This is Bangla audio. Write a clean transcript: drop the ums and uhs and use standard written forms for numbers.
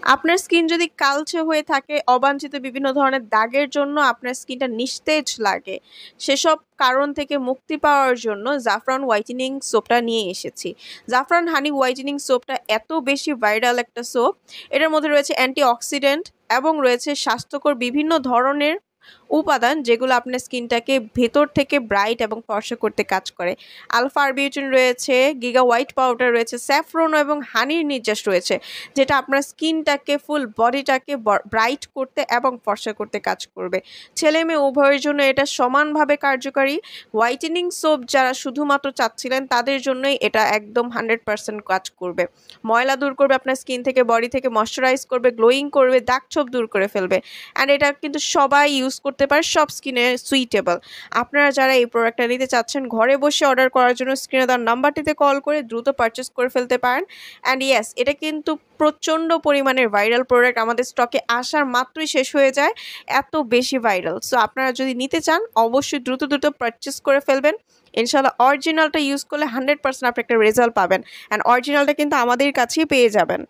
আপনার স্কিন যদি কালচে হয়ে থাকে, অবাঞ্ছিত বিভিন্ন ধরনের দাগের জন্য আপনার স্কিনটা নিস্তেজ লাগে, সেসব কারণ থেকে মুক্তি পাওয়ার জন্য জাফরান হোয়াইটেনিং সোপটা নিয়ে এসেছি। জাফরান হানি হোয়াইটেনিং সোপটা এত বেশি ভাইরাল একটা সোপ। এটার মধ্যে রয়েছে অ্যান্টিঅক্সিডেন্ট এবং রয়েছে স্বাস্থ্যকর বিভিন্ন ধরনের উপাদান, যেগুলো আপনার স্কিনটাকে ভেতর থেকে ব্রাইট এবং ফর্সা করতে কাজ করে। আলফা আরবিউটিন রয়েছে, গিগা হোয়াইট পাউডার রয়েছে, স্যাফরন এবং হানির নির্যাস রয়েছে, যেটা আপনার স্কিনটাকে ফুল বডিটাকে ব্রাইট করতে এবং ফর্সা করতে কাজ করবে। ছেলে মেয়ে উভয়ের জন্য এটা সমানভাবে কার্যকারী। হোয়াইটেনিং সোপ যারা শুধুমাত্র চাচ্ছিলেন তাদের জন্যই এটা একদম 100% কাজ করবে। ময়লা দূর করবে, আপনার স্কিন থেকে বডি থেকে ময়শ্চারাইজ করবে, গ্লোয়িং করবে, দাগ ছোপ দূর করে ফেলবে। অ্যান্ড এটা কিন্তু সবাই ইউজ করতে পারে, সব স্কিনে সুইটেবল। আপনারা যারা এই প্রোডাক্টটা নিতে চাচ্ছেন, ঘরে বসে অর্ডার করার জন্য স্ক্রিনে দেওয়ার নাম্বারটিতে কল করে দ্রুত পারচেস করে ফেলতে পারেন। অ্যান্ড ইয়েস, এটা কিন্তু প্রচণ্ড পরিমাণের ভাইরাল প্রোডাক্ট, আমাদের স্টকে আসার মাত্রই শেষ হয়ে যায়, এত বেশি ভাইরাল। সো আপনারা যদি নিতে চান অবশ্যই দ্রুত দ্রুত পারচেস করে ফেলবেন। ইনশাল্লাহ অরিজিনালটা ইউজ করলে 100% আপনি একটা রেজাল্ট পাবেন। অ্যান্ড অরিজিনালটা কিন্তু আমাদের কাছেই পেয়ে যাবেন।